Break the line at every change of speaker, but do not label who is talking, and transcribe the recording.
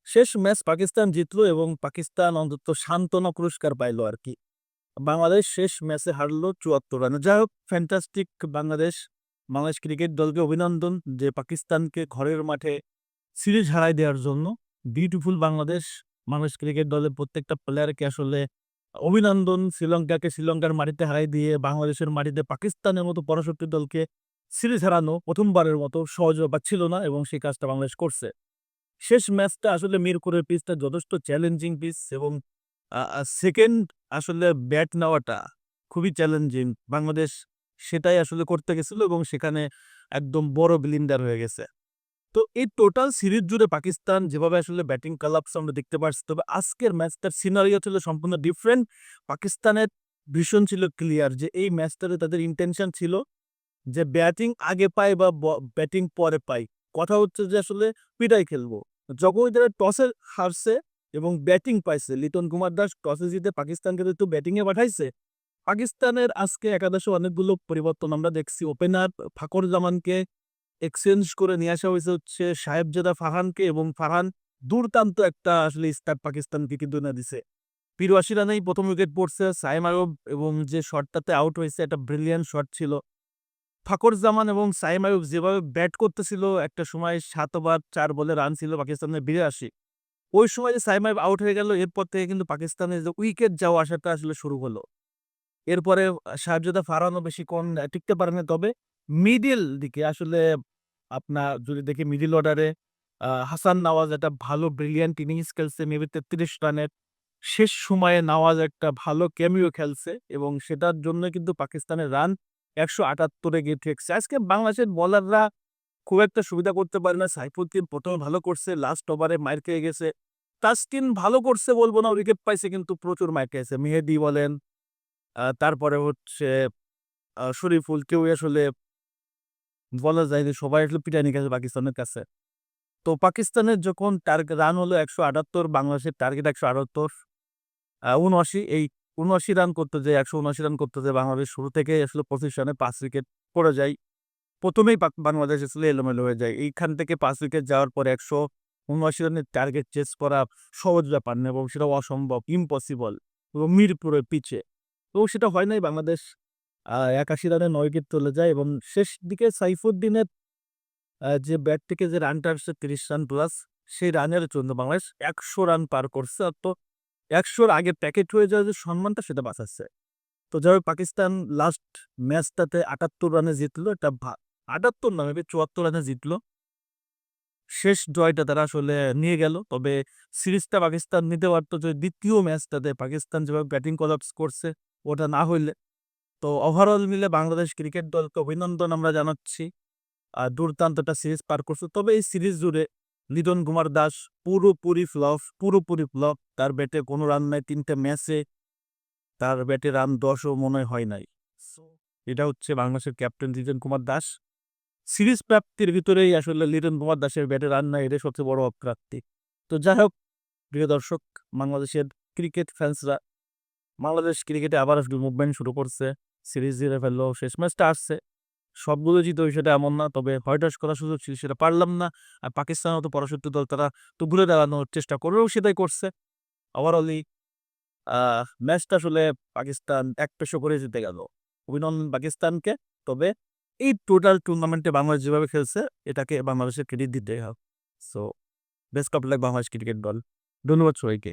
শেষ ম্যাচ পাকিস্তান জিতলো এবং পাকিস্তান অন্তত সান্ত্বনা পুরস্কার পাইলো আর কি। বাংলাদেশ শেষ ম্যাচে হারলো ৭৪ রানে। যাই হোক, ফ্যান্টাস্টিক বাংলাদেশ। বাংলাদেশ ক্রিকেট দলকে অভিনন্দন যে পাকিস্তানকে ঘরের মাঠে সিরিজ হারাই দেওয়ার জন্য। বিউটিফুল বাংলাদেশ। বাংলাদেশ ক্রিকেট দলের প্রত্যেকটা প্লেয়ারকে আসলে অভিনন্দন। শ্রীলঙ্কাকে শ্রীলঙ্কার মাটিতে হারাই দিয়ে বাংলাদেশের মাটিতে পাকিস্তানের মতো পরাশক্তি দলকে সিরিজ হারানো প্রথমবারের মতো সহজ ব্যাপার ছিল না, এবং সেই কাজটা বাংলাদেশ করছে। শেষ ম্যাচটা আসলে মিরপুরের পিচটা যথেষ্ট চ্যালেঞ্জিং পিচ, এবং সেকেন্ড আসলে ব্যাট নেওয়াটা খুবই চ্যালেঞ্জিং। বাংলাদেশ সেটাই আসলে করতে গেছিল এবং সেখানে একদম বড় ব্লিন্ডার হয়ে গেছে। তো এই টোটাল সিরিজ জুড়ে পাকিস্তান যেভাবে আসলে ব্যাটিং কালাপস আমরা দেখতে পাচ্ছি, তবে আজকের ম্যাচটার সিনারিও ছিল সম্পূর্ণ ডিফারেন্ট। পাকিস্তানের ভীষণ ছিল ক্লিয়ার যে এই ম্যাচটাতে তাদের ইন্টেনশন ছিল যে ব্যাটিং আগে পাই বা ব্যাটিং পরে পাই। কথা হচ্ছে যে আসলে পিটাই খেলবো। যখনই তারা টসে হারছে এবং ব্যাটিং পাইছে, লিটন কুমার দাস টসে জিতে পাকিস্তানকে যেহেতু ব্যাটিংয়ে পাঠাইছে, পাকিস্তানের আজকে একাদশে অনেকগুলো পরিবর্তন আমরা দেখছি। ওপেনার ফাকর জামানকে এক্সচেঞ্জ করে নিয়ে আসা হয়েছে হচ্ছে সাহেবজাদা ফারহানকে, এবং ফারহান দুর্দান্ত একটা আসলে স্টার্ট পাকিস্তানকে কিন্তু না দিছে। ৮২ রানেই প্রথম উইকেট পড়ছে সাইম আয়ুব, এবং যে শটটাতে আউট হয়েছে একটা ব্রিলিয়ান্ট শট ছিল। ফাকর জামান এবং সাইম আয়ুব যেভাবে ব্যাট করতেছিল, একটা সময় ৭ ওভার ৪ বলে রান ছিল পাকিস্তানের ৮২। ওই সময় যে সাইম আয়ুব আউট হয়ে গেল, এরপর থেকে কিন্তু পাকিস্তানের যে উইকেট যাওয়া আসাটা আসলে শুরু হলো। এরপরে শাহজাদা ফারহানও বেশিক্ষণ টিকতে পারে না। তবে মিডল দিকে আসলে আপনার যদি দেখি মিডল অর্ডারে হাসান নওয়াজ একটা ভালো ব্রিলিয়ান্ট ইনিংস খেলছে, মেবি ৩৩ রানের। শেষ সময়ে নওয়াজ একটা ভালো ক্যামিও খেলছে, এবং সেটার জন্য কিন্তু পাকিস্তানের রান ১৭৮ গিয়ে ঠেকছে। আজকে বাংলাদেশের বোলাররা খুব একটা সুবিধা করতে পারে না। সাইফুদ্দিন ১ম ভালো করছে, লাস্ট ওভারে মাইর খেয়ে গেছে। তাসকিন ভালো করছে বলব না, উইকেট পাইছে কিন্তু প্রচুর মাইর খেয়েছে। মেহেদী বলেন, তারপরে হচ্ছে শরীফুল, কেউই আসলে বলা যায় যে সবাই আসলে পিটানি খেয়েছে পাকিস্তানের কাছে। তো পাকিস্তানের যখন রান হলো ১৭৮, বাংলাদেশের টার্গেট ১৭৮, ৭৯। এই ৭৯ রান করতে যেয়ে ১৭৯ রান করতে যেয়ে বাংলাদেশ শুরু থেকেই আসলে পজিশনে ৫ উইকেট পড়ে যায়। প্রথমেই বাংলাদেশ আসলে এলোমেলো হয়ে যায়। এইখান থেকে ৫ উইকেট যাওয়ার পরে ১৭৯ রানের টার্গেট চেস করা সহজ ব্যাপার না, এবং সেটা অসম্ভব, ইম্পসিবল, এবং মিরপুরের পিচে। তো সেটা হয় নাই। বাংলাদেশ ৮১ রানে ৯ উইকেট চলে যায়, এবং শেষ দিকে সাইফুদ্দিনের যে ব্যাট থেকে যে রানটা আসছে ৩০ রান প্লাস, সেই রানের জন্য বাংলাদেশ ১০০ রান পার করছে। আর তো ১০০-র আগে প্যাকেট হয়ে যাওয়ার যে সম্মানটা সেটা বাঁচাচ্ছে। তো যাই হোক, পাকিস্তান লাস্ট ম্যাচটাতে ৭৮ রানে জিতলো। এটা ৭৮ না, মেবি ৭৪ রানে জিতলো। শেষ জয়টা তারা আসলে নিয়ে গেল। তবে সিরিজটা পাকিস্তান নিতে পারত যদি দ্বিতীয় ম্যাচটাতে পাকিস্তান যেভাবে ব্যাটিং কোলাপস করছে ওটা না হইলে। তো ওভারঅল মিলে বাংলাদেশ ক্রিকেট দলকে অভিনন্দন আমরা জানাচ্ছি। দুর্দান্ত একটা সিরিজ পার করছে। তবে এই সিরিজ জুড়ে লিটন কুমার দাস পুরোপুরি ফ্লপ। তার ব্যাটে কোনো রান নাই ৩ টে ম্যাচে। তার ব্যাটে রান ১০ ও মনে হয় নাই। সো এটা হচ্ছে বাংলাদেশের ক্যাপ্টেন লিটন কুমার দাস। সিরিজ প্রাপ্তির ভিতরেই আসলে লিটন কুমার দাসের ব্যাটে রান নাই, এটাই সবচেয়ে বড় অপ্রাপ্তি। তো যাই হোক, প্রিয় দর্শক, বাংলাদেশের ক্রিকেট ফ্যান্সরা, বাংলাদেশ ক্রিকেটে আবার আসলে মুভমেন্ট শুরু করছে। সিরিজ জিতে ফেললো, শেষ ম্যাচটা আসছে। সবগুলো জিতে সেটা এমন না, তবে হয়টাস করার সুযোগ ছিল, সেটা পারলাম না। আর পাকিস্তানের মতো পরাশক্তি দল, তারা তো ঘুরে দাঁড়ানোর চেষ্টা করেও সেটাই করছে। ওভারঅলি ম্যাচটা আসলে পাকিস্তান ১-০ করে জিতে গেল। অভিনন্দন পাকিস্তানকে। তবে এই টোটাল টুর্নামেন্টে বাংলাদেশ যেভাবে খেলছে, এটাকে বাংলাদেশের ক্রেডিট দিতে হবে। So best of luck Bangladesh cricket দল। ধন্যবাদ সবাইকে।